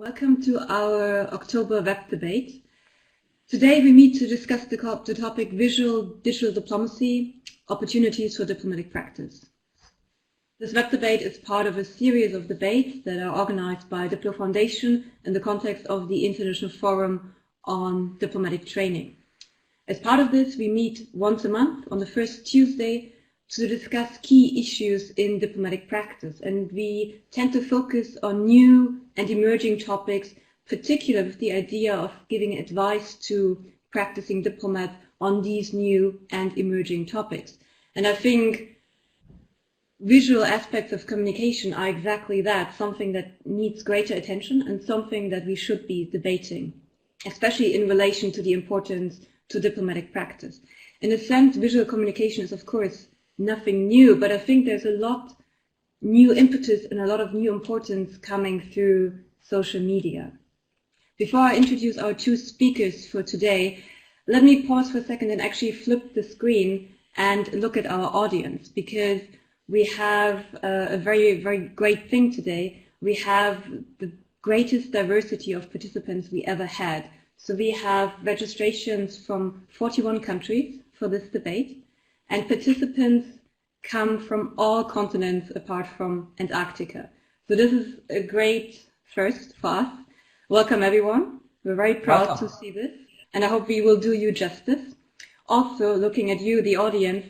Welcome to our October web debate. Today we meet to discuss the topic Visual Digital Diplomacy, Opportunities for Diplomatic Practice. This web debate is part of a series of debates that are organized by Diplo Foundation in the context of the International Forum on Diplomatic Training. As part of this, we meet once a month on the first Tuesday to discuss key issues in diplomatic practice, and we tend to focus on new and emerging topics, particularly with the idea of giving advice to practicing diplomats on these new and emerging topics. And I think visual aspects of communication are exactly that, something that needs greater attention and something that we should be debating, especially in relation to the importance to diplomatic practice. In a sense, visual communication is, of course, nothing new, but I think there's a lot new impetus and a lot of new importance coming through social media. Before I introduce our two speakers for today, let me pause for a second and actually flip the screen and look at our audience, because we have a very, very great thing today. We have the greatest diversity of participants we ever had. So we have registrations from 41 countries for this debate, and participants come from all continents apart from Antarctica. So this is a great first for us. Welcome everyone. We're very proud to see this, and I hope we will do you justice. Also, looking at you, the audience,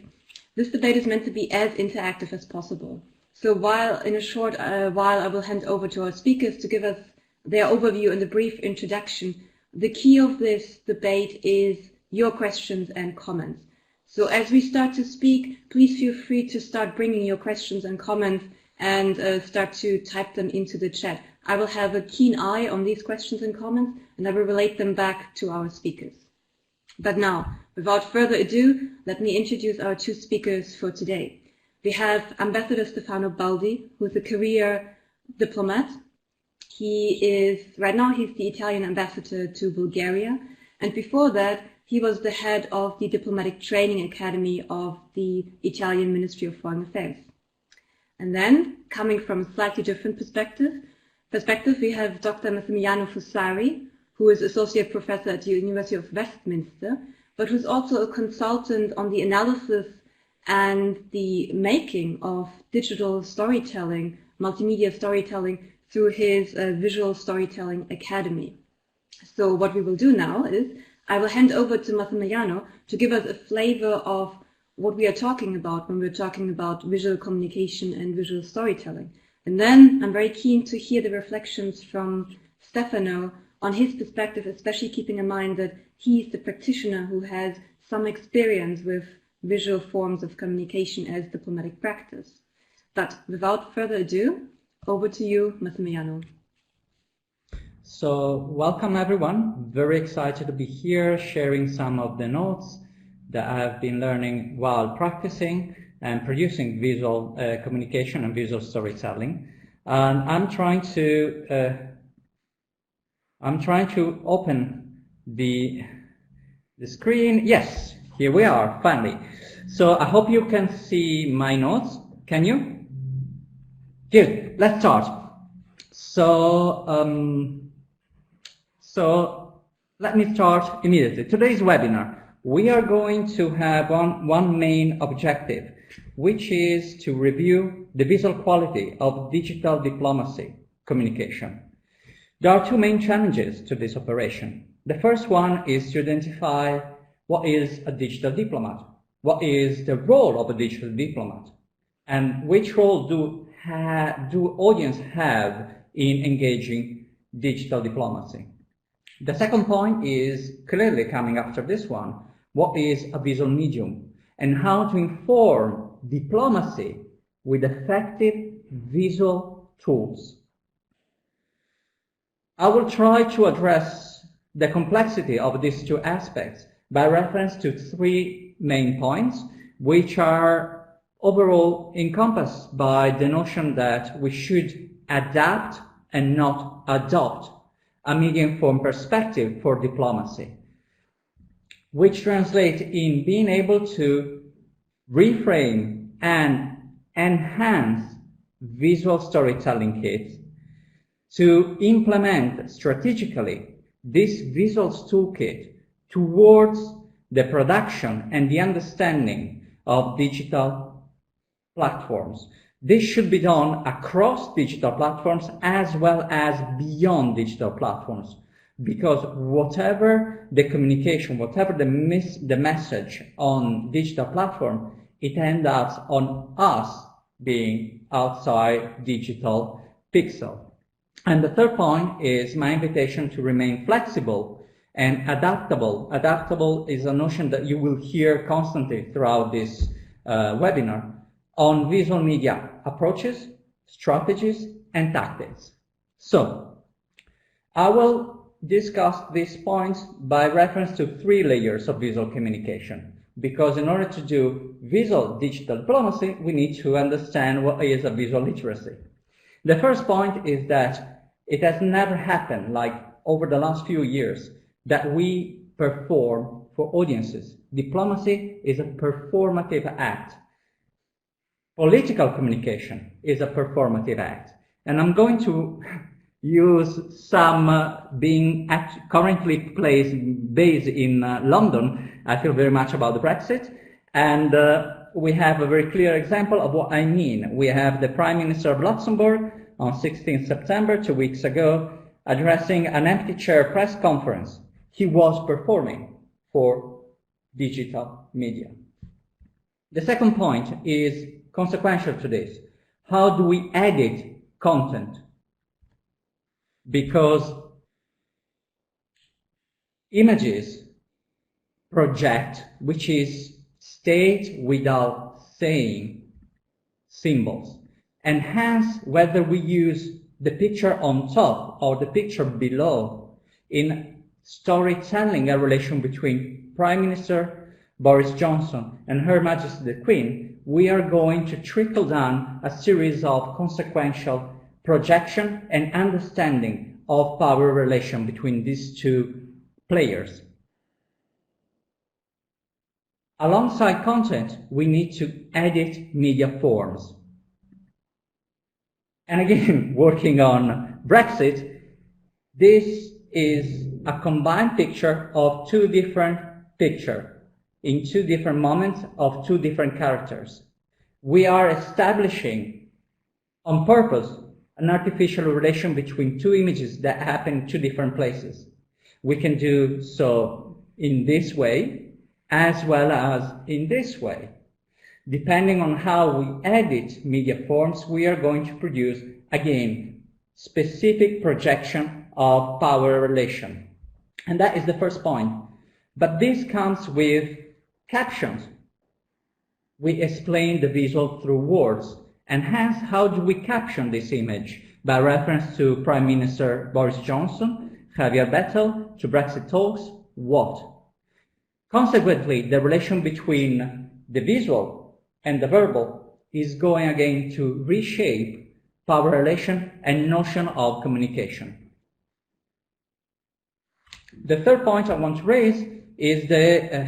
this debate is meant to be as interactive as possible. So while in a short while I will hand over to our speakers to give us their overview and a brief introduction, the key of this debate is your questions and comments. So as we start to speak, please feel free to start bringing your questions and comments and start to type them into the chat. I will have a keen eye on these questions and comments, and I will relate them back to our speakers. But now, without further ado, let me introduce our two speakers for today. We have Ambassador Stefano Baldi, who is a career diplomat. Right now he's the Italian ambassador to Bulgaria, and before that, he was the head of the Diplomatic Training Academy of the Italian Ministry of Foreign Affairs. And then, coming from a slightly different perspective, we have Dr. Massimiliano Fusari, who is Associate Professor at the University of Westminster, but who's also a consultant on the analysis and the making of digital storytelling, multimedia storytelling, through his Visual Storytelling Academy. So what we will do now is I will hand over to Massimiliano to give us a flavor of what we are talking about when we're talking about visual communication and visual storytelling. And then I'm very keen to hear the reflections from Stefano on his perspective, especially keeping in mind that he's the practitioner who has some experience with visual forms of communication as diplomatic practice. But without further ado, over to you, Massimiliano. So welcome everyone, very excited to be here sharing some of the notes that I have been learning while practicing and producing visual communication and visual storytelling. And I'm trying to open the screen. Yes, here we are, finally. So I hope you can see my notes. Can you? Good, let's start. So let me start immediately. Today's webinar, we are going to have one main objective, which is to review the visual quality of digital diplomacy communication. There are two main challenges to this operation. The first one is to identify what is a digital diplomat, what is the role of a digital diplomat, and which role do audience have in engaging digital diplomacy. The second point is clearly coming after this one, what is a visual medium and how to inform diplomacy with effective visual tools. I will try to address the complexity of these two aspects by reference to three main points, which are overall encompassed by the notion that we should adapt and not adopt a medium-form perspective for diplomacy, which translates in being able to reframe and enhance visual storytelling kits to implement strategically this visuals toolkit towards the production and the understanding of digital platforms. This should be done across digital platforms as well as beyond digital platforms, because whatever the communication, whatever the message on digital platform, it ends up on us being outside digital pixel. And the third point is my invitation to remain flexible and adaptable. Adaptable is a notion that you will hear constantly throughout this webinar on visual media approaches, strategies, and tactics. So, I will discuss these points by reference to 3 layers of visual communication, because in order to do visual digital diplomacy, we need to understand what is a visual literacy. The first point is that it has never happened, like over the last few years, that we perform for audiences. Diplomacy is a performative act. Political communication is a performative act. And I'm going to use some being currently based in London. I feel very much about the Brexit. And we have a very clear example of what I mean. We have the Prime Minister of Luxembourg on 16th September, 2 weeks ago, addressing an empty chair press conference. He was performing for digital media. The second point is consequential to this. How do we edit content? Because images project, which is state without saying symbols. And hence, whether we use the picture on top or the picture below in storytelling a relation between Prime Minister Boris Johnson and Her Majesty the Queen, we are going to trickle down a series of consequential projection and understanding of power relation between these two players. Alongside content, we need to edit media forms. And again, working on Brexit, this is a combined picture of 2 different pictures in 2 different moments of 2 different characters. We are establishing on purpose an artificial relation between 2 images that happen in 2 different places. We can do so in this way as well as in this way. Depending on how we edit media forms, we are going to produce, again, specific projection of power relation. And that is the first point. But this comes with captions. We explain the visual through words. And hence, how do we caption this image? By reference to Prime Minister Boris Johnson, Javier Bettel, to Brexit talks, what? Consequently, the relation between the visual and the verbal is going again to reshape power relation and notion of communication. The third point I want to raise is the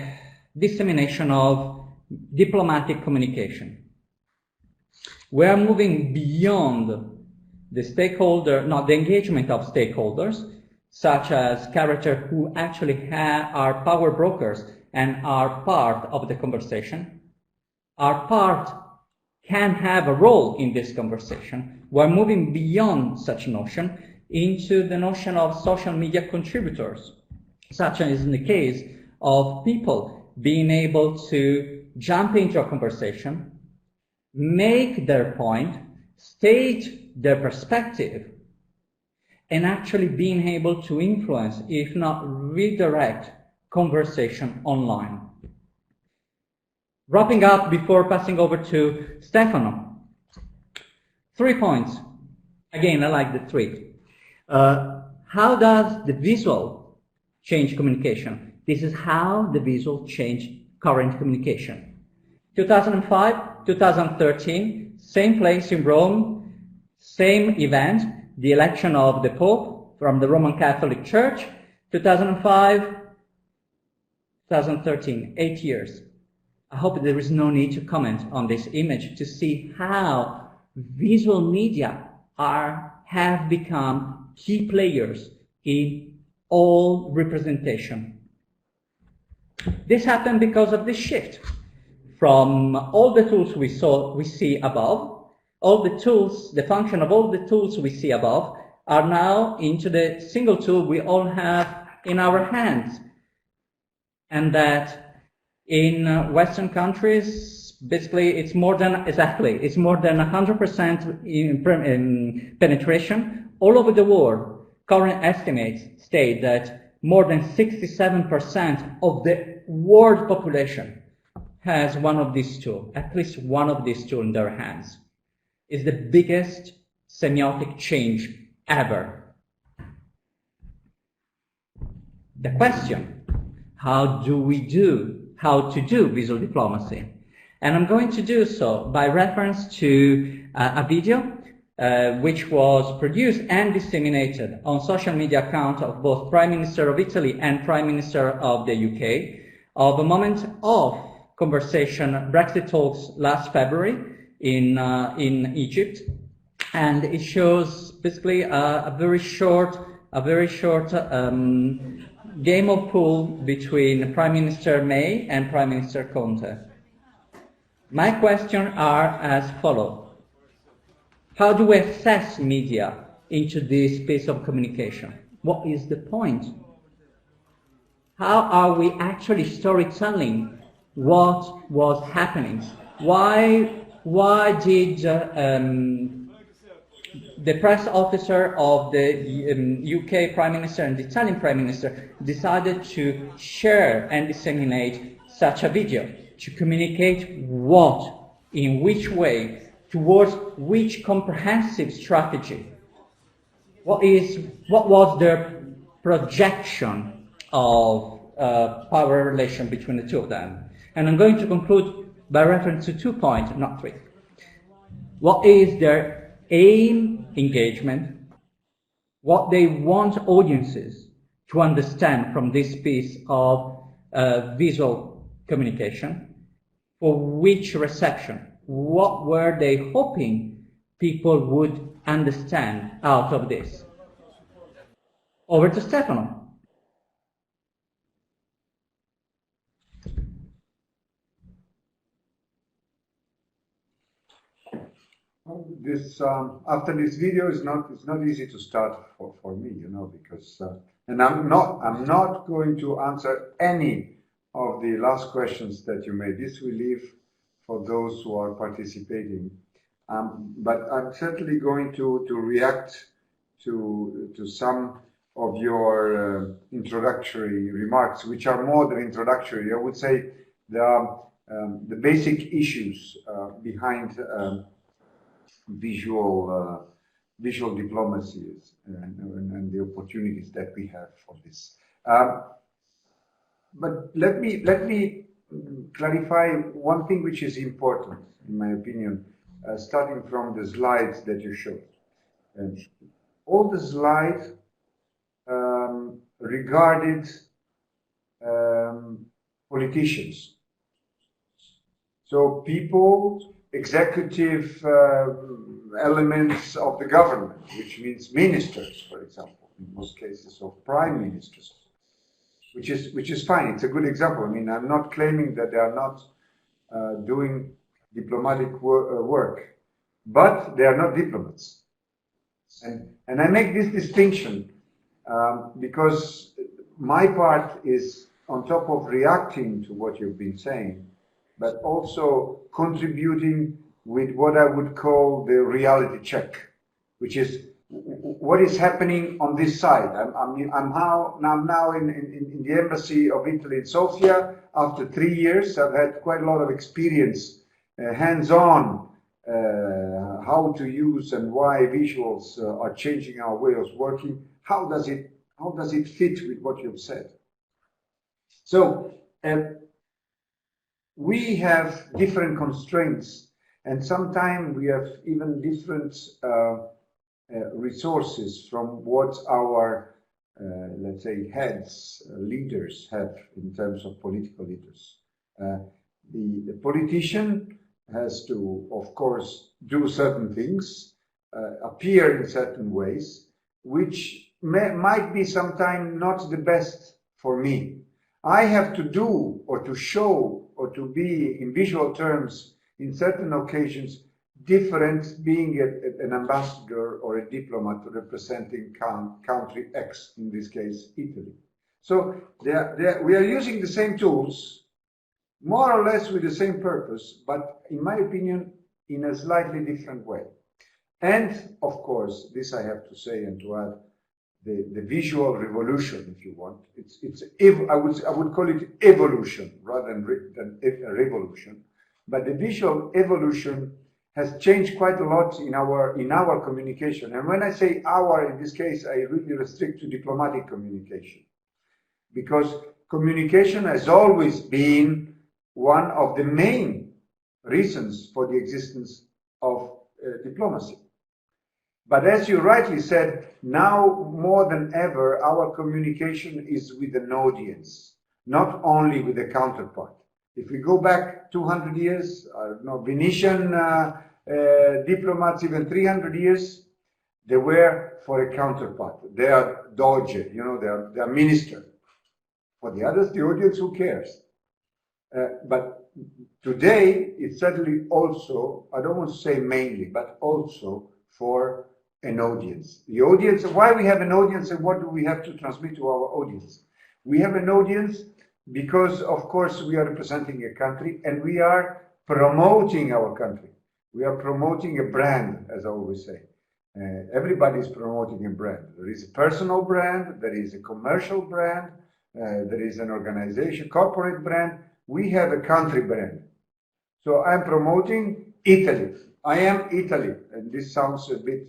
dissemination of diplomatic communication. We are moving beyond the the engagement of stakeholders, such as characters who actually are power brokers and are part of the conversation, can have a role in this conversation. We're moving beyond such notion into the notion of social media contributors, such as in the case of people being able to jump into a conversation, make their point, state their perspective, and actually being able to influence, if not redirect, conversation online. Wrapping up before passing over to Stefano. 3 points. Again, I like the 3. How does the visual change communication? This is how the visual changed current communication. 2005, 2013, same place in Rome, same event, the election of the Pope from the Roman Catholic Church, 2005, 2013, 8 years. I hope there is no need to comment on this image to see how visual media are have become key players in all representation. This happened because of this shift from all the tools we see above, all the tools, the function of all the tools we see above are now into the single tool we all have in our hands. And that in Western countries, basically it's more than 100% in penetration. All over the world, current estimates state that more than 67% of the world population has one of these tools, at least one of these tools in their hands. It's the biggest semiotic change ever. The question, how to do visual diplomacy? And I'm going to do so by reference to a video which was produced and disseminated on social media accounts of both Prime Minister of Italy and Prime Minister of the UK of a moment of conversation, Brexit talks last February in Egypt, and it shows basically a very short game of pool between Prime Minister May and Prime Minister Conte. My questions are as follows. How do we assess media into this piece of communication? What is the point? How are we actually storytelling what was happening? Why did the press officer of the UK Prime Minister and the Italian Prime Minister decided to share and disseminate such a video, to communicate what, in which way, towards which comprehensive strategy? What was their projection of power relation between the two of them? And I'm going to conclude by reference to 2 points, not 3. What is their aim engagement? What they want audiences to understand from this piece of visual communication? For which reception? What were they hoping people would understand out of this? Over to Stefano. This after this video it's not easy to start for me, because and I'm not going to answer any of the last questions that you made. This will leave for those who are participating. But I'm certainly going to react to some of your introductory remarks, which are more than introductory. I would say the basic issues behind visual diplomacy and the opportunities that we have for this. But let me clarify one thing which is important, in my opinion, starting from the slides that you showed. All the slides regarded politicians. So people, executive elements of the government, which means ministers, for example, in most cases, of prime ministers, which is fine. It's a good example. I mean, I'm not claiming that they are not doing diplomatic work, but they are not diplomats. And I make this distinction because my part is on top of reacting to what you've been saying, but also contributing with what I would call the reality check, which is what is happening on this side. I'm now in the embassy of Italy in Sofia. After 3 years, I've had quite a lot of experience, hands-on, how to use and why visuals are changing our way of working. How does it fit with what you've said? So we have different constraints, and sometimes we have even different resources from what our, let's say, heads, leaders have in terms of political leaders. The politician has to, of course, do certain things, appear in certain ways, which might be sometimes not the best for me. I have to do or to show or to be in visual terms in certain occasions different being an ambassador or a diplomat representing country X, in this case Italy. So we are using the same tools, more or less with the same purpose, but in my opinion in a slightly different way. And of course, this I have to say and to add, the visual revolution, if you want. I would call it evolution rather than a revolution. But the visual evolution has changed quite a lot in our communication. And when I say our, in this case, I really restrict to diplomatic communication, because communication has always been one of the main reasons for the existence of diplomacy. But as you rightly said, now more than ever, our communication is with an audience, not only with a counterpart. If we go back 200 years, Venetian diplomats, even 300 years, they were for a counterpart. They are doge, they are minister. For the others, the audience, who cares? But today, it's certainly also, I don't want to say mainly, but also for an audience. The audience, why we have an audience and what do we have to transmit to our audience? We have an audience because, of course, we are representing a country and we are promoting our country. We are promoting a brand, as I always say. Everybody is promoting a brand. There is a personal brand, there is a commercial brand, there is an organization, corporate brand. We have a country brand. So I'm promoting Italy. I am Italy, and this sounds a bit,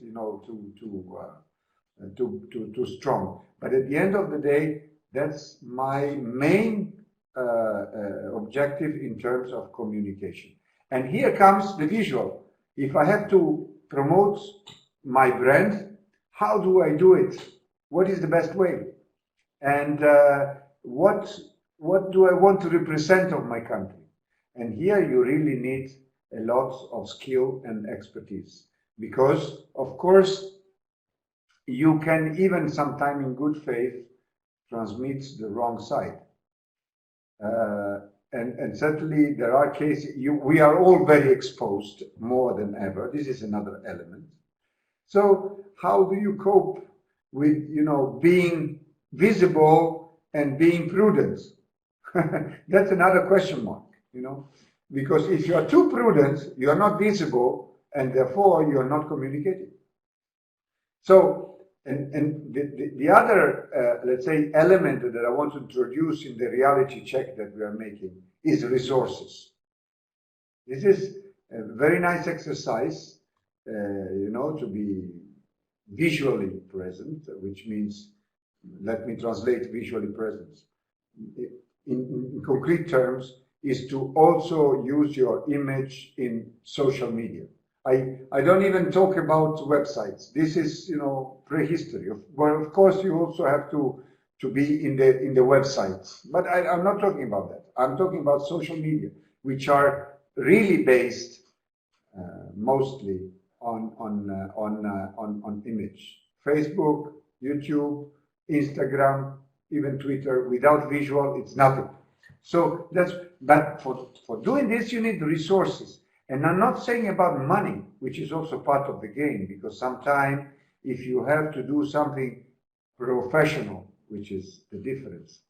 too strong. But at the end of the day, that's my main objective in terms of communication. And here comes the visual. If I have to promote my brand, how do I do it? What is the best way? And what do I want to represent of my country? And here you really need a lot of skill and expertise, because of course you can even sometime in good faith transmit the wrong side. And certainly there are cases, we are all very exposed more than ever. This is another element. So how do you cope with, being visible and being prudent? That's another question mark, because if you are too prudent, you are not visible, and therefore you are not communicating. So, and the other, let's say, element that I want to introduce in the reality check that we are making is resources. This is a very nice exercise, to be visually present, which means, let me translate visually present. In concrete terms, is to also use your image in social media. I don't even talk about websites. This is, prehistory. Well, of course, you also have to be in the websites. But I'm not talking about that. I'm talking about social media, which are really based mostly on image. Facebook, YouTube, Instagram, even Twitter. Without visual, it's nothing. So but for doing this, you need resources. And I'm not saying about money, which is also part of the game, because sometimes if you have to do something professional, which is the difference,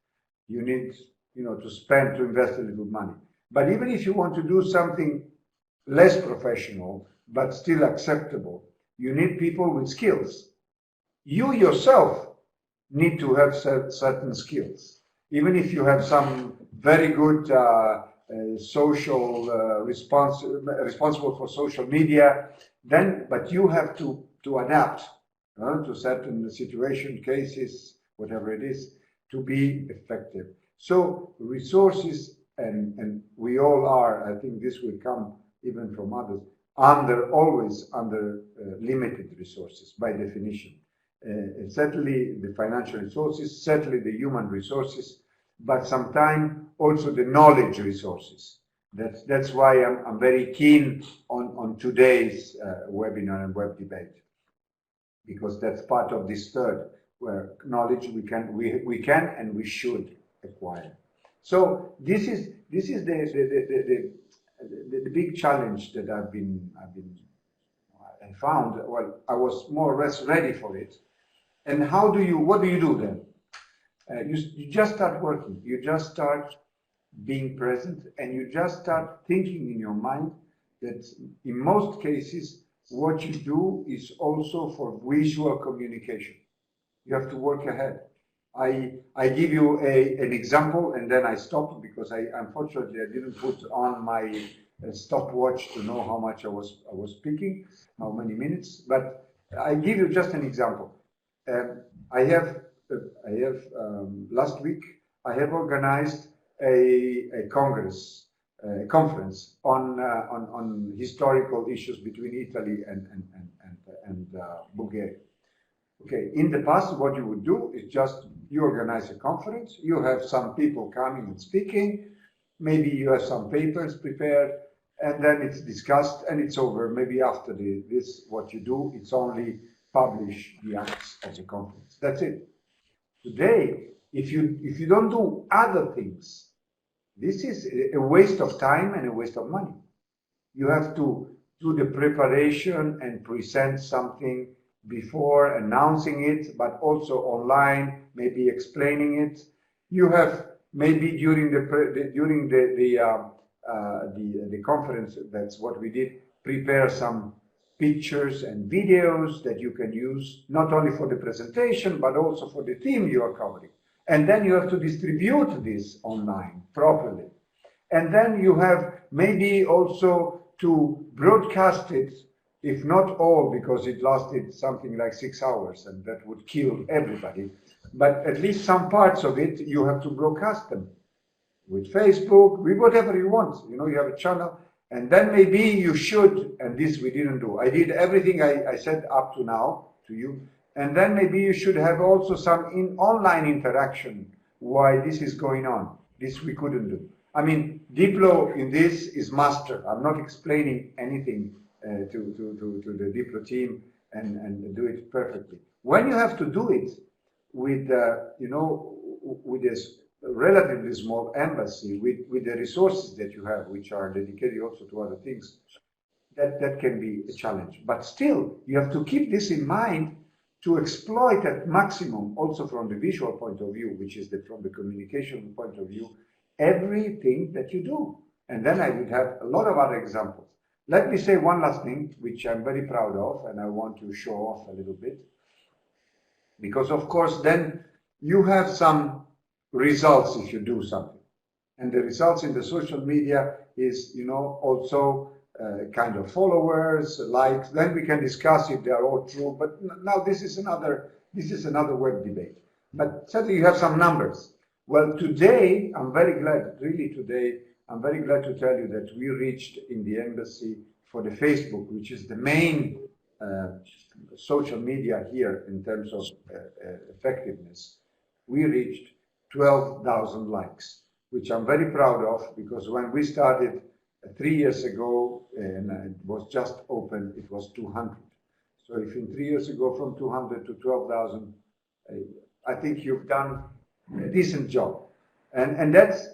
you need, to invest a little money. But even if you want to do something less professional, but still acceptable, you need people with skills. You yourself need to have certain skills. Even if you have some very good social responsible for social media, but you have to adapt to certain situation, cases, whatever it is, to be effective. So resources, and we all are, I think this will come even from others, always under limited resources by definition. Certainly the financial resources, certainly the human resources, but sometimes also the knowledge resources. That's why I'm very keen on today's webinar and web debate, because that's part of this third, where knowledge we can and we should acquire. So this is the big challenge that I found. Well, I was more or less ready for it. And what do you do then? You just start working. You just start being present, and you just start thinking in your mind that in most cases what you do is also for visual communication. You have to work ahead. I give you an example, and then I stop, because unfortunately I didn't put on my stopwatch to know how much I was speaking, how many minutes. But I give you just an example. Last week I have organized a conference on historical issues between Italy and Bulgaria. Okay, in the past, what you would do is just you organize a conference, you have some people coming and speaking, maybe you have some papers prepared, and then it's discussed and it's over. Maybe after this, what you do, it's only publish the acts of the conference. That's it. Today, if you don't do other things, this is a waste of time and a waste of money. You have to do the preparation and present something before announcing it, but also online, maybe explaining it. You have maybe during the conference, that's what we did, prepare some pictures and videos that you can use not only for the presentation but also for the theme you are covering. And then you have to distribute this online properly. And then you have maybe also to broadcast it, if not all, because it lasted something like 6 hours and that would kill everybody. But at least some parts of it, you have to broadcast them with Facebook, with whatever you want. You know, you have a channel. And then maybe you should, and this we didn't do. I did everything I said up to now to you. And then maybe you should have also some online interaction why this is going on. This we couldn't do. I mean, Diplo in this is master. I'm not explaining anything to the Diplo team and do it perfectly. When you have to do it with, with this relatively small embassy, with the resources that you have, which are dedicated also to other things, that can be a challenge. But still, you have to keep this in mind to exploit at maximum, also from the visual point of view, which is from the communication point of view, everything that you do. And then I would have a lot of other examples. Let me say one last thing, which I'm very proud of, and I want to show off a little bit. Because, of course, then you have some results if you do something. And the results in the social media is, also kind of followers, likes. Then we can discuss if they are all true. But now this is another web debate. But certainly you have some numbers. Well, today, I'm very glad to tell you that we reached in the embassy for the Facebook, which is the main social media here in terms of effectiveness. We reached 12,000 likes, which I'm very proud of, because when we started 3 years ago, and it was just open, it was 200. So if in 3 years ago from 200 to 12,000, I think you've done a decent job. And that's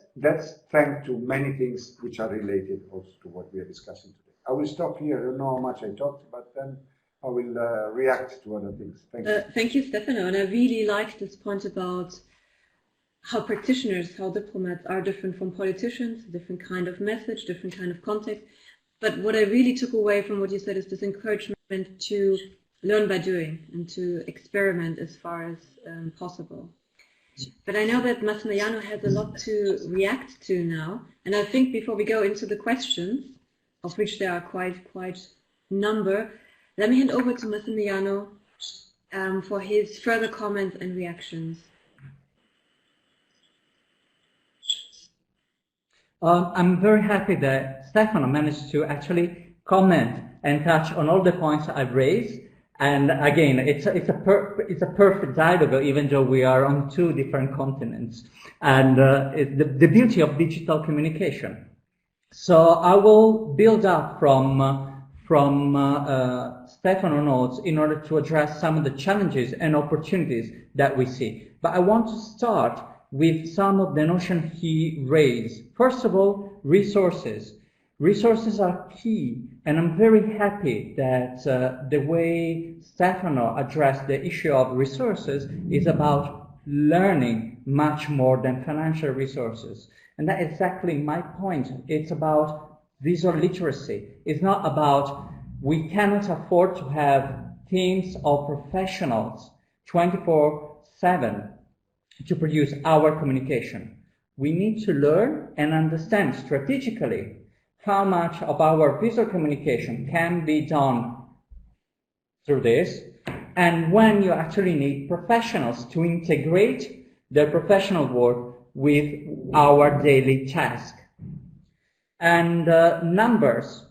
thanks to many things which are related also to what we are discussing today. I will stop here. I don't know how much I talked, but then I will react to other things. Thank you. Thank you, Stefano. And I really like this point about how practitioners, how diplomats are different from politicians, different kind of message, different kind of context. But what I really took away from what you said is this encouragement to learn by doing and to experiment as far as possible. But I know that Massimiliano has a lot to react to now, and I think before we go into the questions, of which there are quite a number, let me hand over to Massimiliano for his further comments and reactions. I'm very happy that Stefano managed to actually comment and touch on all the points I've raised. And again, it's a perfect dialogue, even though we are on 2 different continents. And the beauty of digital communication. So I will build up from Stefano notes in order to address some of the challenges and opportunities that we see. But I want to start with some of the notions he raised. First of all, resources. Resources are key, and I'm very happy that the way Stefano addressed the issue of resources is about learning much more than financial resources. And that's exactly my point. It's about visual literacy. It's not about, we cannot afford to have teams of professionals 24/7 to produce our communication. We need to learn and understand strategically how much of our visual communication can be done through this, and when you actually need professionals to integrate their professional work with our daily task. And numbers.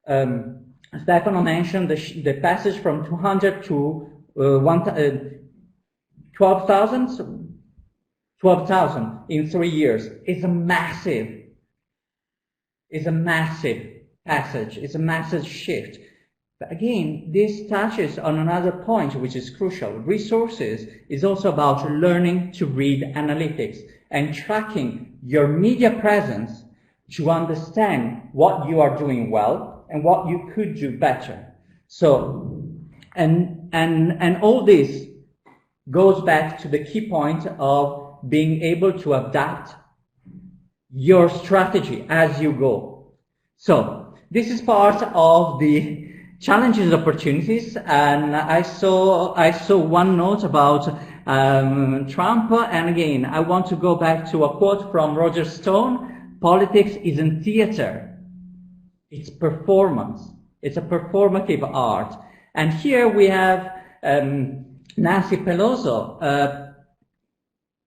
Stefano mentioned the passage from 200 to 12,000 in 3 years. It's a massive passage. It's a massive shift. But again, this touches on another point which is crucial. Resources is also about learning to read analytics and tracking your media presence to understand what you are doing well and what you could do better. So, and all this goes back to the key point of being able to adapt your strategy as you go. So, this is part of the challenges and opportunities, and I saw one note about Trump, and again, I want to go back to a quote from Roger Stone: politics isn't theater, it's performance. It's a performative art. And here we have Nancy Pelosi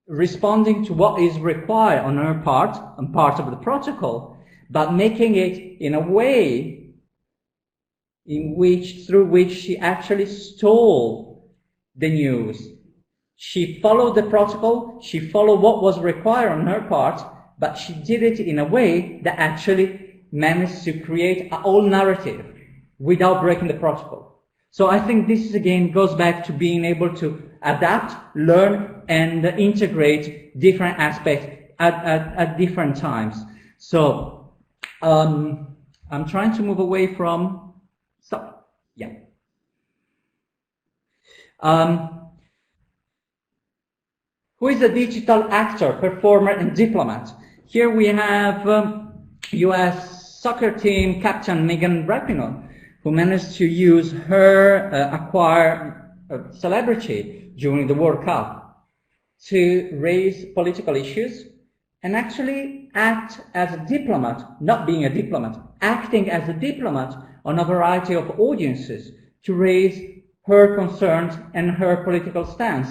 responding to what is required on her part, and part of the protocol, but making it in a way through which she actually stole the news. She followed the protocol, she followed what was required on her part, but she did it in a way that actually managed to create a whole narrative without breaking the protocol. So I think this again goes back to being able to adapt, learn, and integrate different aspects at different times. So I'm trying to move away from stop. Yeah. Who is a digital actor, performer, and diplomat? Here we have U.S. soccer team captain Megan Rapinoe, who managed to use her acquired celebrity during the World Cup to raise political issues and actually act as a diplomat, not being a diplomat, acting as a diplomat on a variety of audiences to raise her concerns and her political stance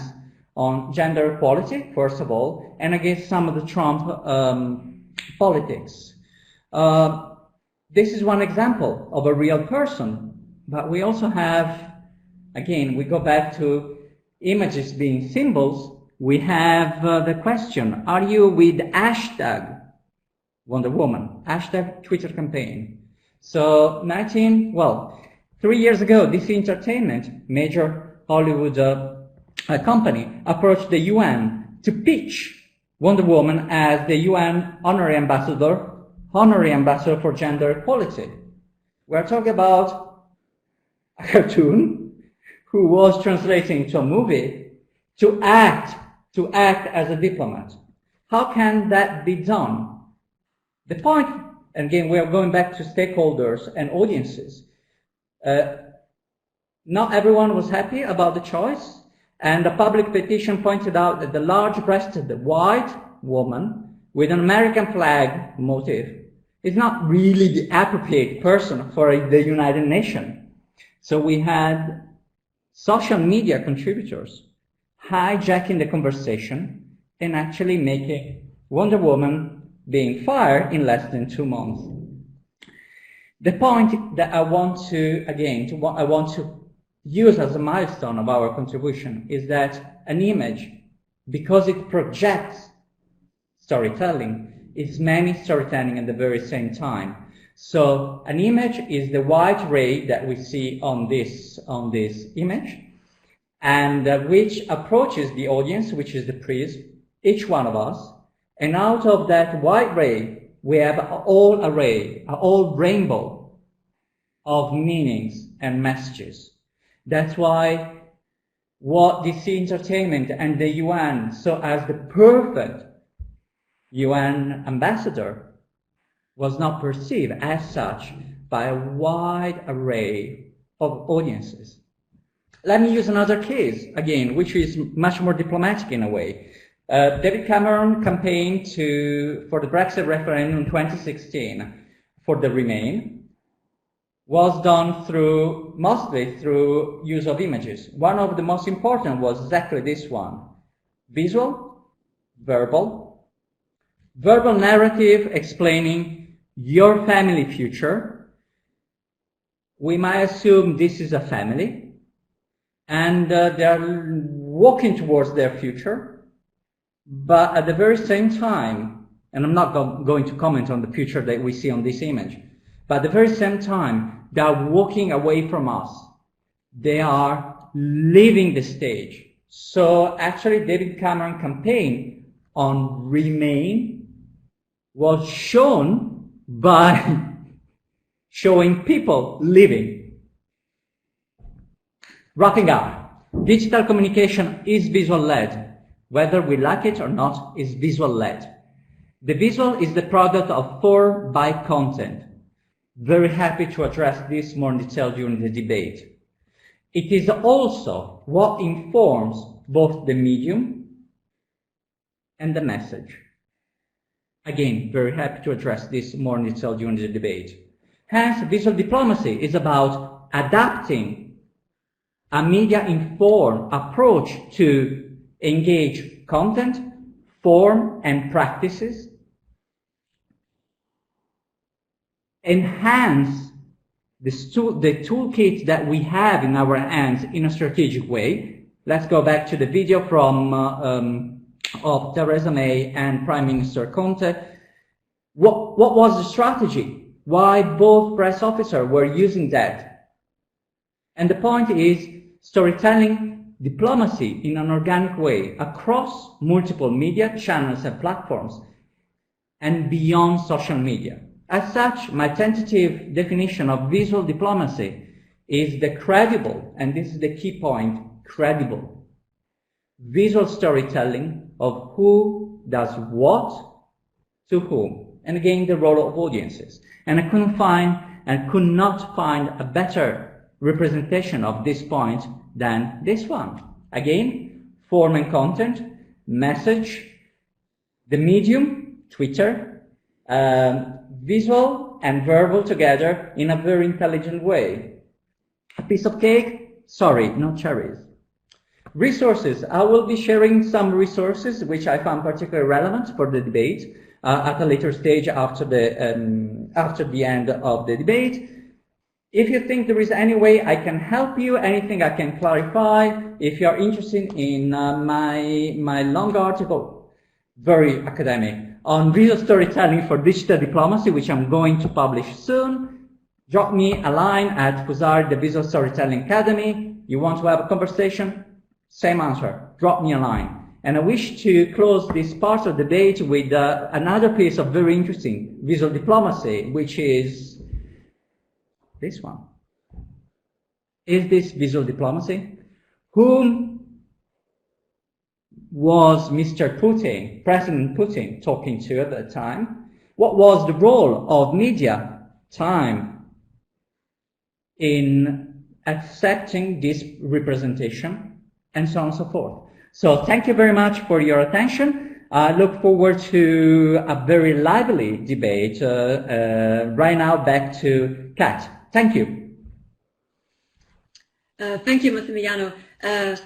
on gender equality, first of all, and against some of the Trump politics. This is one example of a real person, but we also have, again, we go back to images being symbols. We have the question, are you with hashtag Wonder Woman, hashtag Twitter campaign? So 3 years ago, DC Entertainment, major Hollywood company, approached the UN to pitch Wonder Woman as the UN honorary ambassador for gender equality. We're talking about a cartoon who was translating to a movie to act as a diplomat. How can that be done? The point, again, we are going back to stakeholders and audiences. Not everyone was happy about the choice, and a public petition pointed out that the large-breasted white woman with an American flag motif is not really the appropriate person for the United Nations. So we had social media contributors hijacking the conversation and actually making Wonder Woman being fired in less than 2 months. The point that I want to use as a milestone of our contribution is that an image, because it projects storytelling, is many storytelling at the very same time. So an image is the white ray that we see on this image, and which approaches the audience, which is the priest, each one of us, and out of that white ray we have a whole array, a whole rainbow of meanings and messages. That's why what DC Entertainment and the UN, so as the perfect UN ambassador, was not perceived as such by a wide array of audiences. Let me use another case, again, which is much more diplomatic in a way. David Cameron campaigned for the Brexit referendum in 2016 for the Remain, was done mostly through use of images. One of the most important was exactly this one: visual, verbal narrative explaining your family future. We might assume this is a family, and they're walking towards their future, but at the very same time, and I'm not going to comment on the future that we see on this image, but at the very same time, they are walking away from us. They are leaving the stage. So actually, David Cameron's campaign on Remain was shown by showing people leaving. Wrapping up, digital communication is visual-led. Whether we like it or not, is visual-led. The visual is the product of form by content. Very happy to address this more in detail during the debate. It is also what informs both the medium and the message. Again, very happy to address this more in detail during the debate. Hence, visual diplomacy is about adapting a media-informed approach to engage content, form, and practices, enhance the toolkit that we have in our hands in a strategic way. Let's go back to the video from of Theresa May and Prime Minister Conte. What was the strategy? Why both press officers were using that? And the point is storytelling diplomacy in an organic way across multiple media channels and platforms and beyond social media. As such, my tentative definition of visual diplomacy is the credible, and this is the key point, credible, visual storytelling of who does what to whom, and again the role of audiences. And I could not find a better representation of this point than this one. Again, form and content, message, the medium, Twitter, visual and verbal together in a very intelligent way. A piece of cake? Sorry, no cherries. Resources. I will be sharing some resources which I found particularly relevant for the debate at a later stage after the end of the debate. If you think there is any way I can help you, anything I can clarify, if you are interested in my long article, very academic, on visual storytelling for digital diplomacy, which I'm going to publish soon, drop me a line at Fusari, the Visual Storytelling Academy. You want to have a conversation? Same answer, drop me a line. And I wish to close this part of the debate with another piece of very interesting visual diplomacy, which is this one. Is this visual diplomacy? Whom was Mr. Putin, President Putin, talking to at that time? What was the role of media time in accepting this representation? And so on and so forth. So thank you very much for your attention. I look forward to a very lively debate. Right now, back to Kat. Thank you. Thank you, Massimiliano.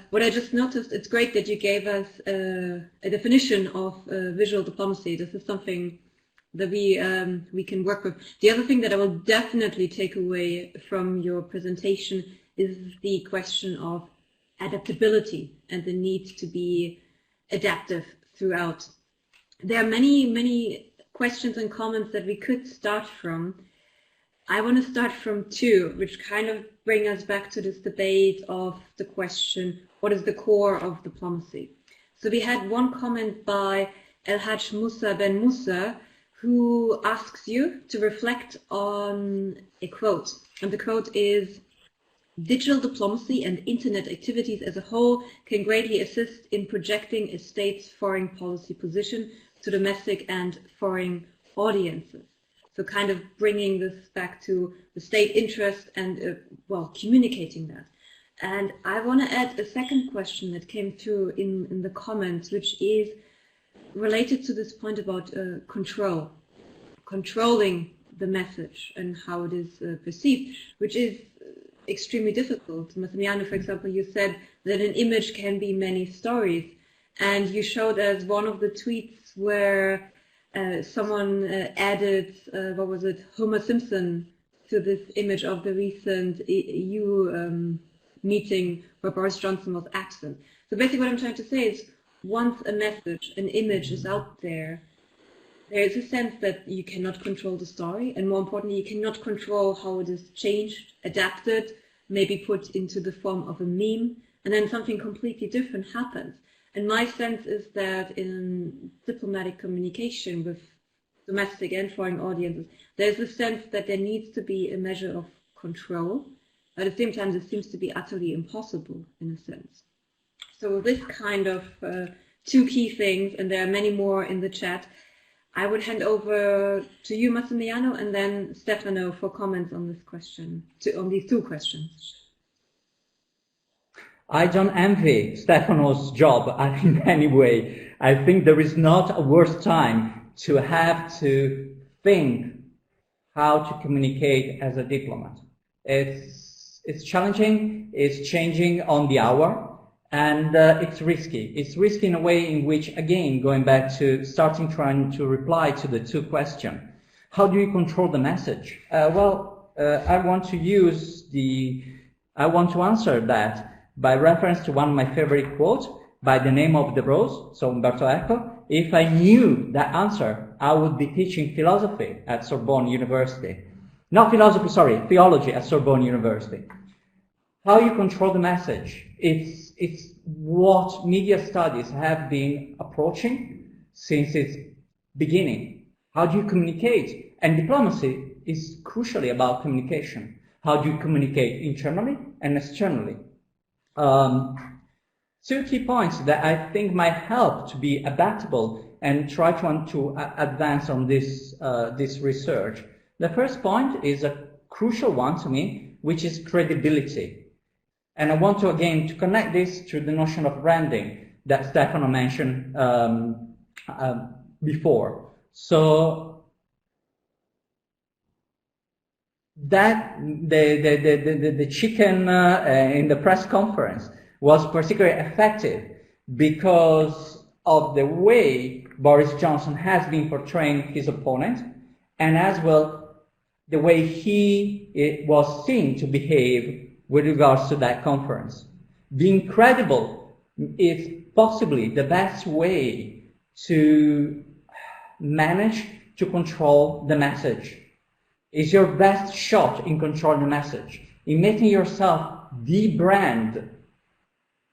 What I just noticed, it's great that you gave us a definition of visual diplomacy. This is something that we can work with. The other thing that I will definitely take away from your presentation is the question of adaptability and the need to be adaptive throughout. There are many questions and comments that we could start from. I want to start from two, which kind of bring us back to this debate of the question, what is the core of diplomacy? So we had one comment by El Haj Musa Ben Musa, who asks you to reflect on a quote. And the quote is, "Digital diplomacy and internet activities as a whole can greatly assist in projecting a state's foreign policy position to domestic and foreign audiences." So kind of bringing this back to the state interest and, well, communicating that. And I want to add a second question that came through in the comments, which is related to this point about controlling the message and how it is perceived, which is extremely difficult. Massimiliano, for example, you said that an image can be many stories, and you showed us one of the tweets where someone added, what was it, Homer Simpson to this image of the recent EU meeting where Boris Johnson was absent. So basically what I'm trying to say is, once a message, an image is out there, there is a sense that you cannot control the story, and more importantly, you cannot control how it is changed, adapted, maybe put into the form of a meme, and then something completely different happens. And my sense is that in diplomatic communication with domestic and foreign audiences, there's a sense that there needs to be a measure of control. At the same time, this seems to be utterly impossible in a sense. So this kind of two key things, and there are many more in the chat, I would hand over to you, Massimiliano, and then Stefano for comments on this question, on these two questions. I don't envy Stefano's job in any way. I think there is not a worse time to have to think how to communicate as a diplomat. It's challenging, it's changing on the hour, and it's risky. It's risky in a way in which, again, going back to trying to reply to the two questions. How do you control the message? I want to answer that by reference to one of my favorite quotes by the name of the Rose, so Umberto Eco. If I knew that answer, I would be teaching philosophy at Sorbonne University. Not philosophy, sorry, theology at Sorbonne University. How you control the message? It's what media studies have been approaching since its beginning. How do you communicate? And diplomacy is crucially about communication. How do you communicate internally and externally? Two key points that I think might help to be adaptable and try to advance on this research. The first point is a crucial one to me, which is credibility. And I want to, again, to connect this to the notion of branding that Stefano mentioned before. So that the chicken in the press conference was particularly effective because of the way Boris Johnson has been portraying his opponent, and as well the way he was seen to behave with regards to that conference. Being credible is possibly the best way to manage to control the message. It's your best shot in controlling the message, in making yourself the brand.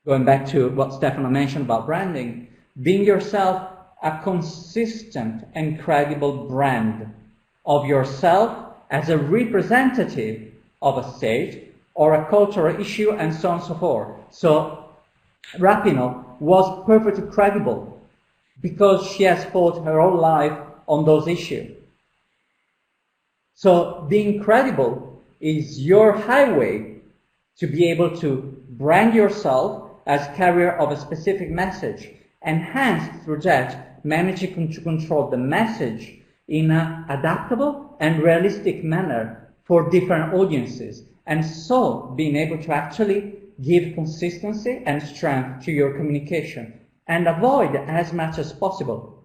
Going back to what Stefano mentioned about branding, being yourself a consistent and credible brand of yourself as a representative of a state or a cultural issue, and so on and so forth. So Rapinoe was perfectly credible because she has fought her whole life on those issues. So being credible is your highway to be able to brand yourself as carrier of a specific message, and hence through that managing to control the message in an adaptable and realistic manner for different audiences, and so being able to actually give consistency and strength to your communication and avoid as much as possible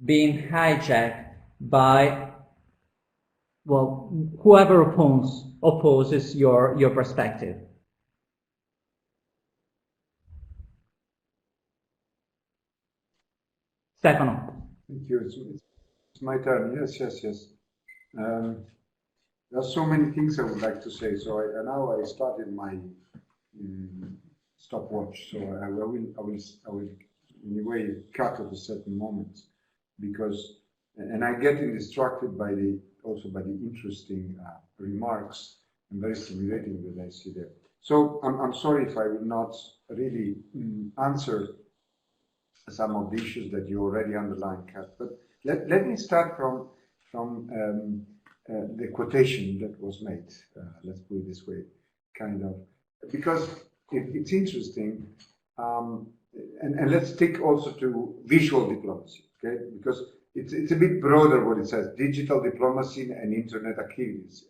being hijacked by, well, whoever opposes your perspective. Stefano. Thank you. It's my turn. Yes. There are so many things I would like to say. So now I started my stopwatch. So I will in a way cut at a certain moment, because I get distracted by the interesting remarks and very stimulating that I see there. So I'm sorry if I will not really answer some of the issues that you already underlined, Kat. But let me start from the quotation that was made. Let's put it this way, kind of, because it's interesting. And let's stick also to visual diplomacy, okay? Because it's a bit broader what it says: digital diplomacy and internet activities.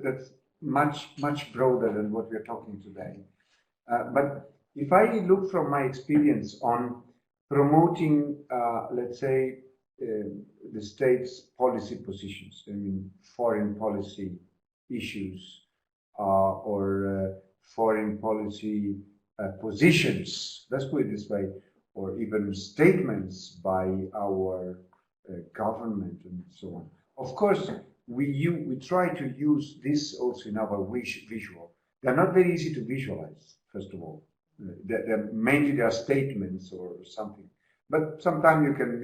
That's much broader than what we're talking today. But if I look from my experience on promoting, let's say, the state's policy positions, I mean, foreign policy issues or foreign policy positions, let's put it this way, or even statements by our government and so on. Of course, we try to use this also in our visual. They're not very easy to visualize, first of all. Mainly they are statements or something. But sometimes you can,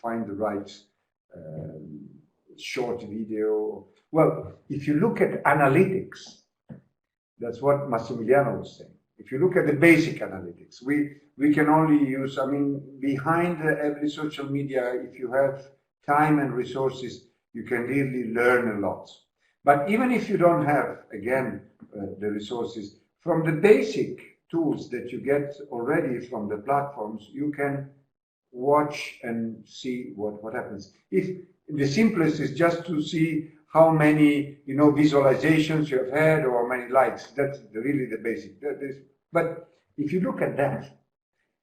find the right short video. Well, if you look at analytics, that's what Massimiliano was saying. If you look at the basic analytics, we can only use, behind every social media, if you have time and resources, you can really learn a lot. But even if you don't have, again, the resources, from the basic tools that you get already from the platforms, you can watch and see what happens. If the simplest is just to see how many visualizations you have had or how many likes, that's really the basic. But if you look at that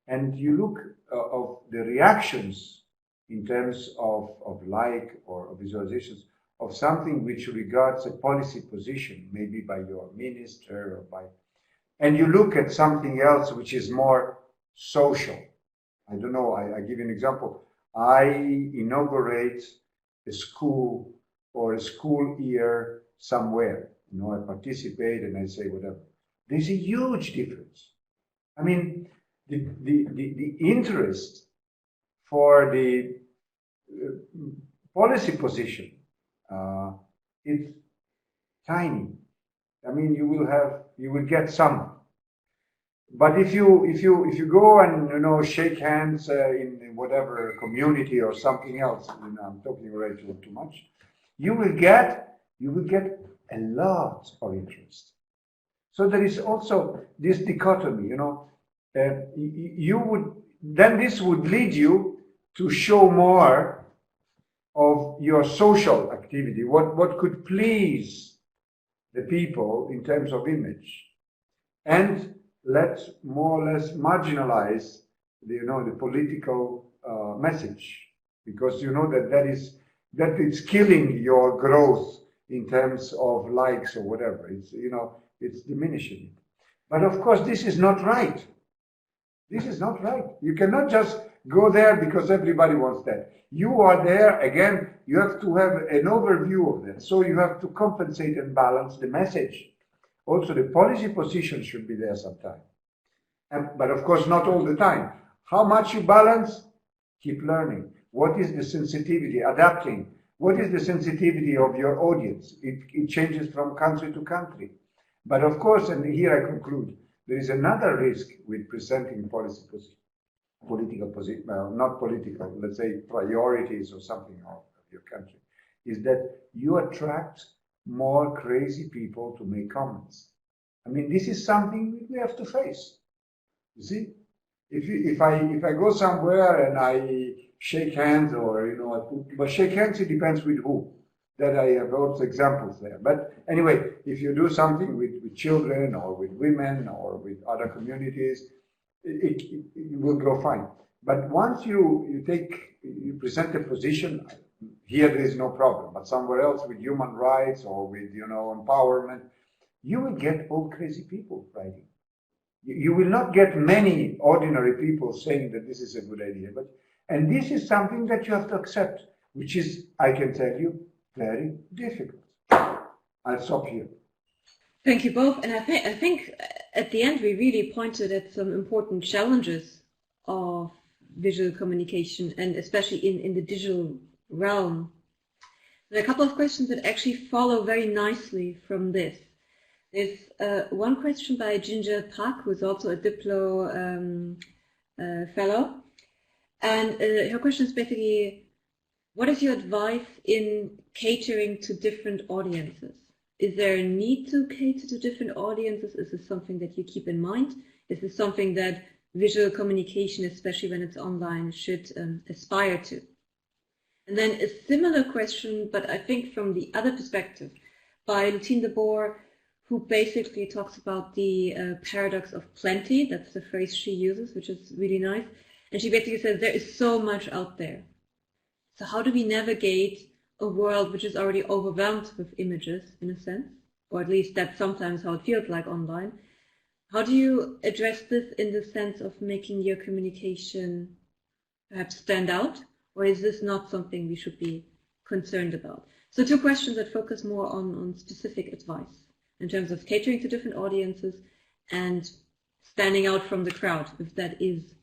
and you look of the reactions in terms of like or of visualizations of something which regards a policy position, maybe by your minister or by, and you look at something else which is more social. I don't know, I give you an example. I inaugurate a school or a school year somewhere. I participate and I say whatever. There's a huge difference. The interest for the policy position is tiny. You will get some. But if you go and shake hands in whatever community or something else, I'm talking already too much, you will get a lot of interest. So there is also this dichotomy, this would lead you to show more of your social activity, what could please the people in terms of image, and let's more or less marginalize the political message, because that is killing your growth in terms of likes or whatever. It's diminishing it. But of course, this is not right. This is not right. You cannot just go there because everybody wants that. You are there, again, you have to have an overview of that. So you have to compensate and balance the message. Also, the policy position should be there sometime. But of course, not all the time. How much you balance? Keep learning. What is the sensitivity? Adapting. What is the sensitivity of your audience? It changes from country to country. But of course, and here I conclude, there is another risk with presenting political position, not political, let's say priorities or something of your country, is that you attract more crazy people to make comments. This is something we have to face. You see, if I go somewhere and I shake hands or but shake hands, it depends with who. That I have also examples there. But anyway, if you do something with children or with women or with other communities, it will go fine. But once you present a position, here there is no problem. But somewhere else with human rights or with empowerment, you will get all crazy people writing. You will not get many ordinary people saying that this is a good idea, but And this is something that you have to accept, which is, I can tell you, very difficult. I'll stop here. Thank you both. And I think at the end we really pointed at some important challenges of visual communication, and especially in the digital realm. There are a couple of questions that actually follow very nicely from this. There's one question by Ginger Park, who is also a Diplo fellow. And her question is basically, what is your advice in catering to different audiences? Is there a need to cater to different audiences? Is this something that you keep in mind? Is this something that visual communication, especially when it's online, should aspire to? And then a similar question, but I think from the other perspective, by Lutine de Boer, who basically talks about the paradox of plenty. That's the phrase she uses, which is really nice. And she basically says there is so much out there. So how do we navigate a world which is already overwhelmed with images, in a sense? Or at least that's sometimes how it feels like online. How do you address this in the sense of making your communication perhaps stand out? Or is this not something we should be concerned about? So two questions that focus more on specific advice in terms of catering to different audiences and standing out from the crowd, if that is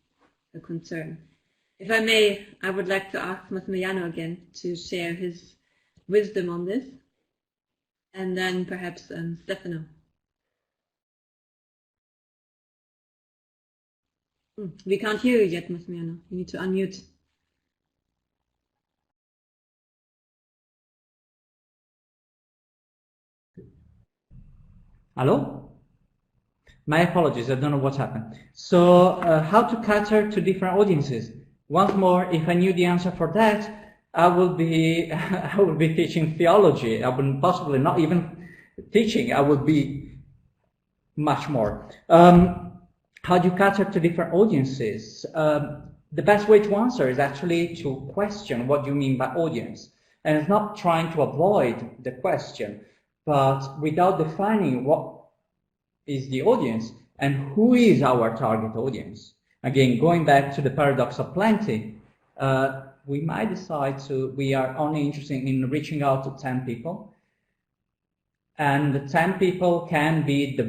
a concern. If I may, I would like to ask Massimiliano again to share his wisdom on this, and then perhaps Stefano. We can't hear you yet, Massimiliano. You need to unmute. Hello? My apologies, I don't know what happened. So, how to cater to different audiences? Once more, if I knew the answer for that, I would be teaching theology. I would possibly not even teaching. I would be much more. How do you cater to different audiences? The best way to answer is actually to question what you mean by audience, and it's not trying to avoid the question, but without defining what is the audience and who is our target audience. Again, going back to the paradox of plenty, we might decide we are only interested in reaching out to 10 people, and the 10 people can be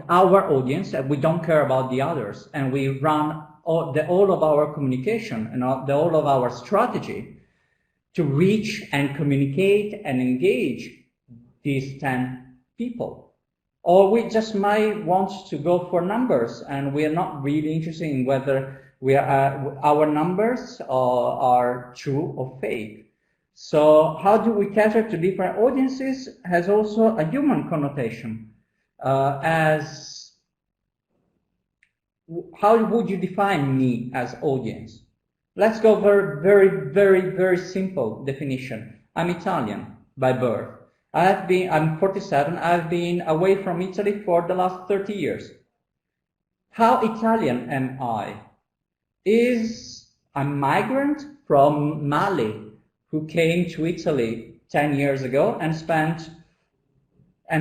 our audience, and we don't care about the others, and we run all of our communication and all of our strategy to reach and communicate and engage these 10 people. Or we just might want to go for numbers, and we are not really interested in whether our numbers are true or fake. So how do we cater to different audiences has also a human connotation. How would you define me as audience? Let's go very simple definition. I'm Italian by birth. I'm 47, I've been away from Italy for the last 30 years. How Italian am I? Is a migrant from Mali who came to Italy 10 years ago and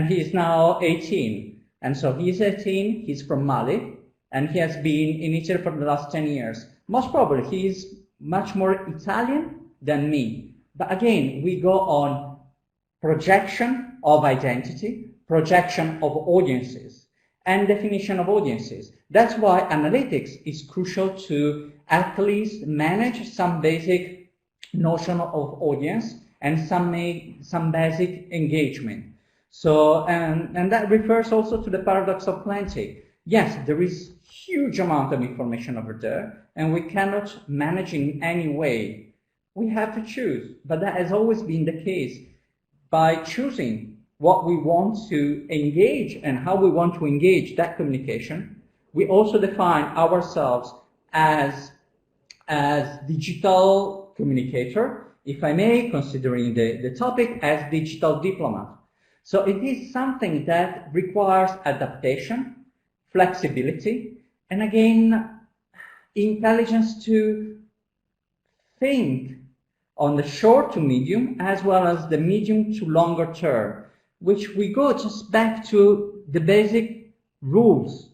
he is now 18. And so he's 18, he's from Mali, and he has been in Italy for the last 10 years. Most probably he is much more Italian than me. But again, we go on projection of identity, projection of audiences, and definition of audiences. That's why analytics is crucial to at least manage some basic notion of audience and some basic engagement. So, and that refers also to the paradox of plenty. Yes, there is huge amount of information over there, and we cannot manage in any way. We have to choose, but that has always been the case. By choosing what we want to engage and how we want to engage that communication, we also define ourselves as digital communicator, if I may, considering the topic, as digital diplomat. So it is something that requires adaptation, flexibility, and again, intelligence to think on the short to medium as well as the medium to longer term, which we go just back to the basic rules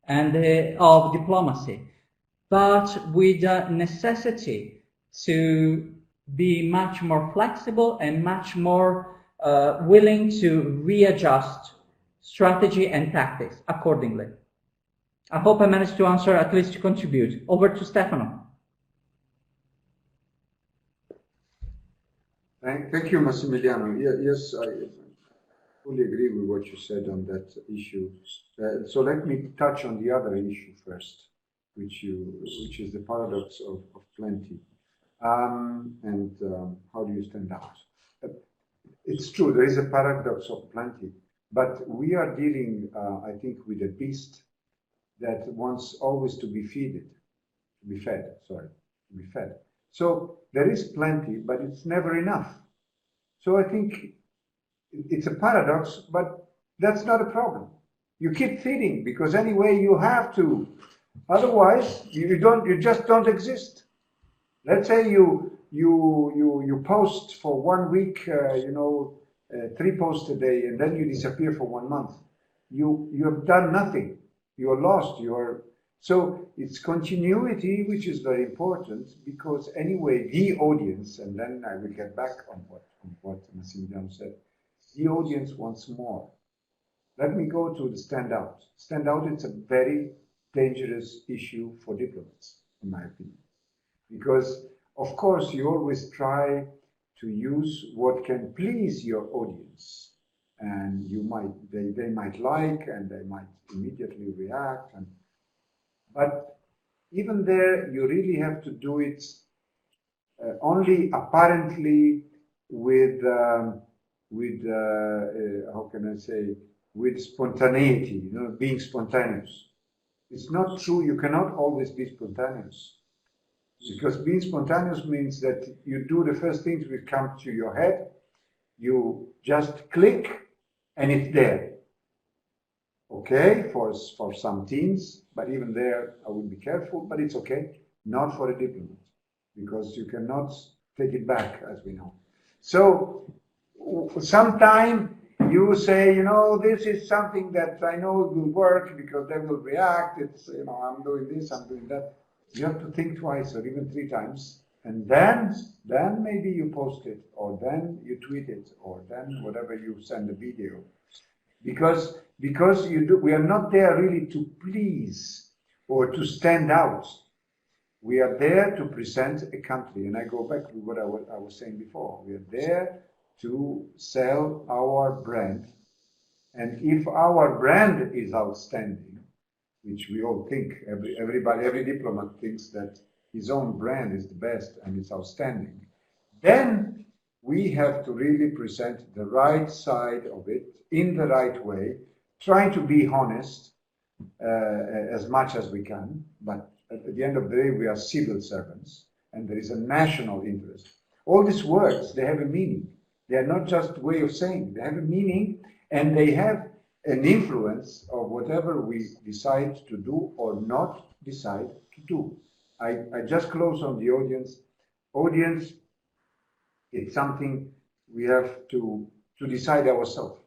and of diplomacy. but with a necessity to be much more flexible and much more willing to readjust strategy and tactics accordingly. I hope I managed to answer, at least to contribute. Over to Stefano. Thank you, Massimiliano. Yes, I fully agree with what you said on that issue. So let me touch on the other issue first, which is the paradox of plenty. And how do you stand out? It's true, there is a paradox of plenty, but we are dealing, I think, with a beast that wants always to be fed. So there is plenty, but it's never enough. So I think it's a paradox, but that's not a problem. You keep feeding because anyway you have to. Otherwise, you just don't exist. Let's say you post for 1 week, 3 posts a day, and then you disappear for 1 month. You have done nothing. You are lost. So it's continuity, which is very important, because anyway, the audience, and then I will get back on what Massimiliano said, the audience wants more. Let me go to the standout. Standout, it's a very dangerous issue for diplomats, in my opinion. Because, of course, you always try to use what can please your audience. And they might like, and they might immediately react. But even there, you really have to do it only apparently with how can I say, with spontaneity, being spontaneous. It's not true, you cannot always be spontaneous. Because being spontaneous means that you do the first things which come to your head, you just click, and it's there. Okay, for some teams, but even there I would be careful, but it's okay. Not for a diplomat, because you cannot take it back, as we know. So, sometime you say, this is something that I know will work because they will react. It's, I'm doing this, I'm doing that. You have to think twice or even 3 times, and then maybe you post it, or then you tweet it, or then whatever you send a video. Because we are not there really to please or to stand out. We are there to present a country, and I go back to what I was saying before. We are there to sell our brand, and if our brand is outstanding, which we all think, every diplomat thinks that his own brand is the best and it's outstanding, then we have to really present the right side of it in the right way, trying to be honest as much as we can, but at the end of the day, we are civil servants, and there is a national interest. All these words, they have a meaning. They are not just a way of saying. They have a meaning, and they have an influence of whatever we decide to do or not decide to do. I just close on the audience. Audience, it's something we have to decide ourselves.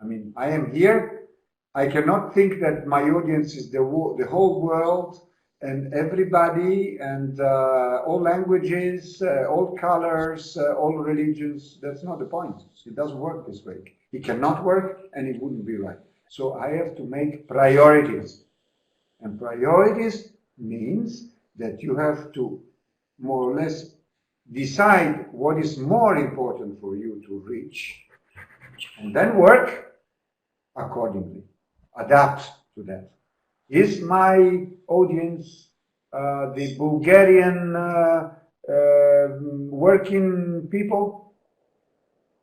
I mean, I am here. I cannot think that my audience is the whole world and everybody and all languages, all colors, all religions. That's not the point. It doesn't work this way. It cannot work, and it wouldn't be right. So I have to make priorities. And priorities means that you have to more or less decide what is more important for you to reach, and then work accordingly. Adapt to that. Is my audience the Bulgarian working people?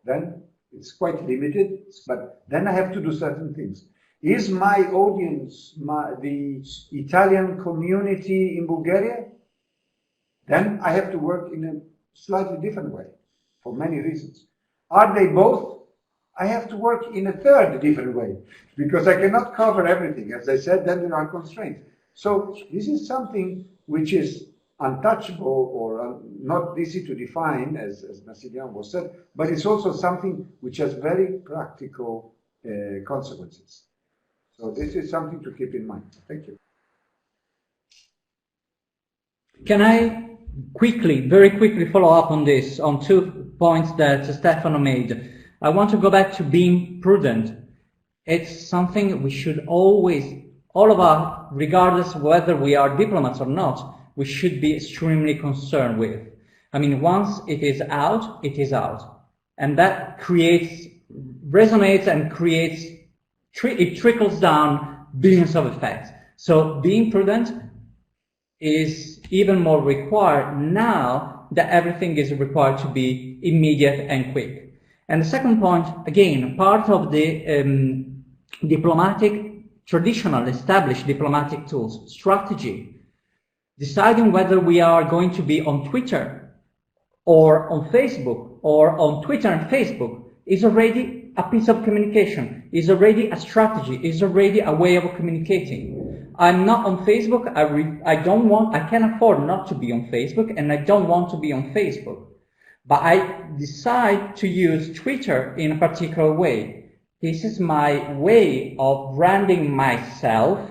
Then it's quite limited, but then I have to do certain things. Is my audience the Italian community in Bulgaria? Then I have to work in a slightly different way for many reasons. Are they both? I have to work in a third different way because I cannot cover everything. As I said, then there are constraints. So this is something which is untouchable or not easy to define, as Massimiliano was said, but it's also something which has very practical consequences. So this is something to keep in mind. Thank you. Can I very quickly follow up on this, on 2 points that Stefano made? I want to go back to being prudent. It's something we should always, all of us, regardless whether we are diplomats or not, we should be extremely concerned with. I mean, once it is out, it is out. And that resonates and it trickles down billions of effects. So being prudent is even more required now that everything is required to be immediate and quick. And the second point, again, part of the traditional established diplomatic tools, strategy, deciding whether we are going to be on Twitter or on Facebook or on Twitter and Facebook is already a piece of communication, is already a strategy, is already a way of communicating. I'm not on Facebook, I can afford not to be on Facebook, and I don't want to be on Facebook. But I decide to use Twitter in a particular way. This is my way of branding myself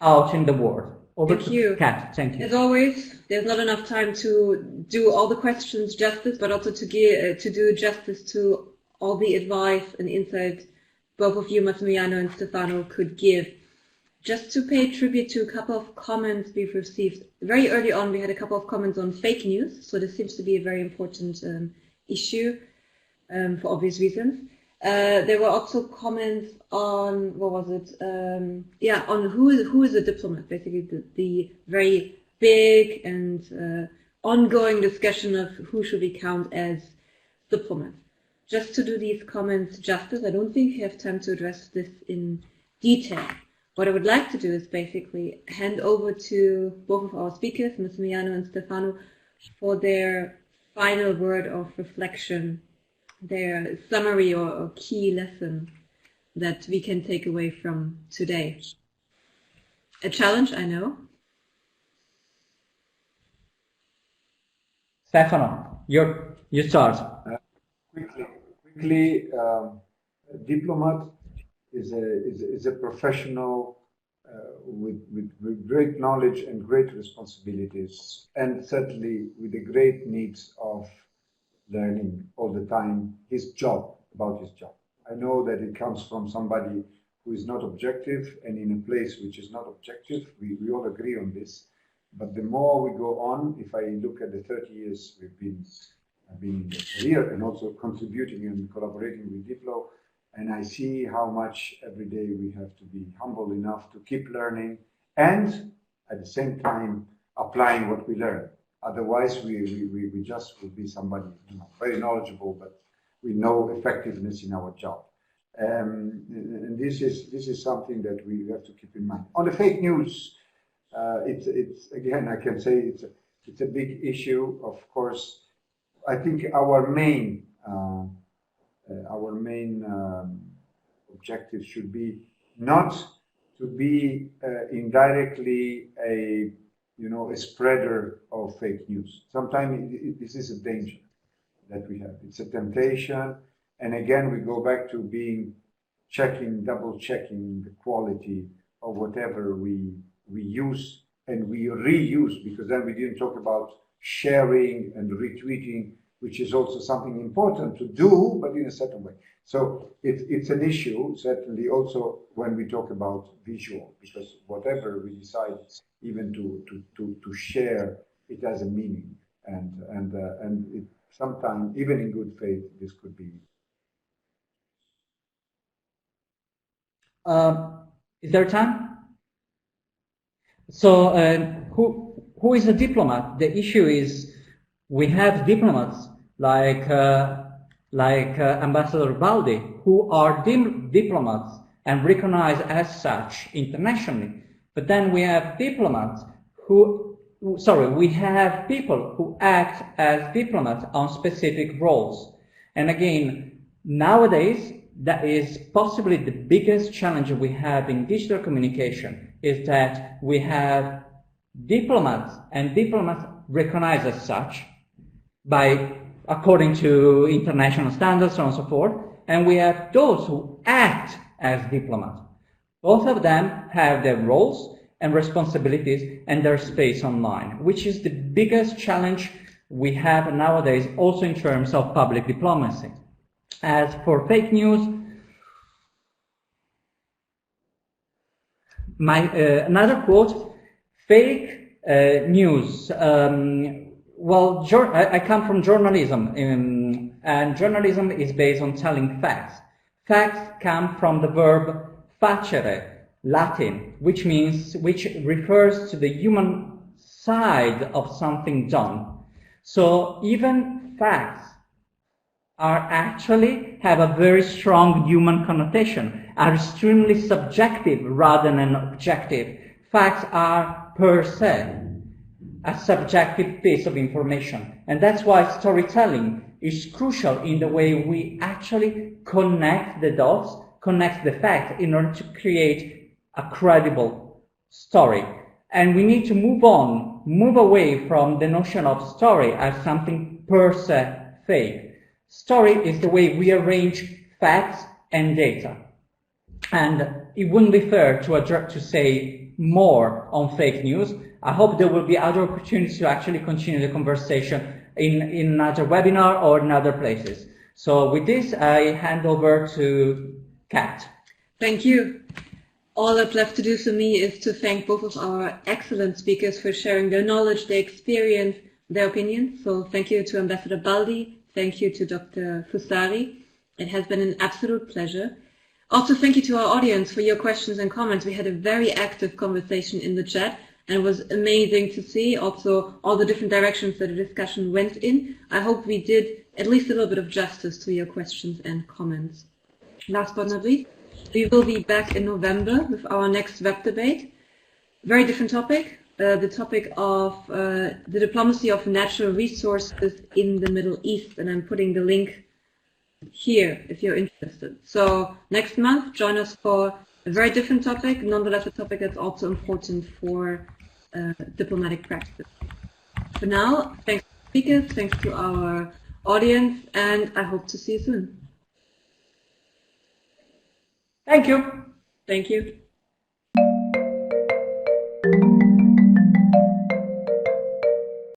out in the world. Over to you, Kat. Thank you. As always, there's not enough time to do all the questions justice, but also to do justice to all the advice and insight both of you, Massimiliano and Stefano, could give. Just to pay tribute to a couple of comments we've received. Very early on, we had a couple of comments on fake news, so this seems to be a very important issue for obvious reasons. There were also comments on, what was it? On who is a diplomat, basically the very big and ongoing discussion of who should we count as diplomats. Just to do these comments justice, I don't think we have time to address this in detail. What I would like to do is basically hand over to both of our speakers, Massimiliano and Stefano, for their final word of reflection, their summary or key lesson that we can take away from today. A challenge, I know. Stefano, you start. Quickly, diplomat is a professional with great knowledge and great responsibilities, and certainly with the great needs of learning all the time about his job. I know that it comes from somebody who is not objective and in a place which is not objective. We all agree on this. But the more we go on, if I look at the 30 years I've been in the career and also contributing and collaborating with Diplo, and I see how much every day we have to be humble enough to keep learning and at the same time applying what we learn. Otherwise, we just will be somebody very knowledgeable, but with no effectiveness in our job. And this is something that we have to keep in mind. On the fake news, it's again, I can say it's a big issue. Of course, I think our main objective should be not to be indirectly a spreader of fake news. Sometimes this is a danger that we have. It's a temptation, and again we go back to double checking the quality of whatever we use and we reuse, because then we didn't talk about sharing and retweeting, which is also something important to do, but in a certain way. So it's an issue, certainly also when we talk about visual, because whatever we decide even to share, it has a meaning, and it, sometimes even in good faith, this could be. Is there time? So who is a diplomat? The issue is we have diplomats like Ambassador Baldi, who are diplomats and recognized as such internationally. But then we have diplomats we have people who act as diplomats on specific roles. And again, nowadays, that is possibly the biggest challenge we have in digital communication, is that we have diplomats and diplomats recognized as such according to international standards, so on and so forth, and we have those who act as diplomats. Both of them have their roles, and responsibilities and their space online, which is the biggest challenge we have nowadays, also in terms of public diplomacy. As for fake news, another quote, fake news. Well, I come from journalism, and journalism is based on telling facts. Facts come from the verb facere, Latin, which refers to the human side of something done. So even facts have a very strong human connotation, are extremely subjective rather than objective. Facts are per se a subjective piece of information, and that's why storytelling is crucial in the way we actually connect the dots, connect the facts in order to create a credible story. And we need to move away from the notion of story as something per se fake. Story is the way we arrange facts and data. And it wouldn't be fair to say more on fake news. I hope there will be other opportunities to actually continue the conversation in another webinar or in other places. So with this, I hand over to Kat. Thank you. All that's left to do for me is to thank both of our excellent speakers for sharing their knowledge, their experience, their opinions. So thank you to Ambassador Baldi. Thank you to Dr. Fusari. It has been an absolute pleasure. Also, thank you to our audience for your questions and comments. We had a very active conversation in the chat, and it was amazing to see also all the different directions that the discussion went in. I hope we did at least a little bit of justice to your questions and comments. Last but not least, we will be back in November with our next web debate. Very different topic, the topic of the diplomacy of natural resources in the Middle East, and I'm putting the link here if you're interested. So next month, join us for a very different topic, nonetheless a topic that's also important for diplomatic practice. For now, thanks to the speakers, thanks to our audience, and I hope to see you soon. Thank you. Thank you.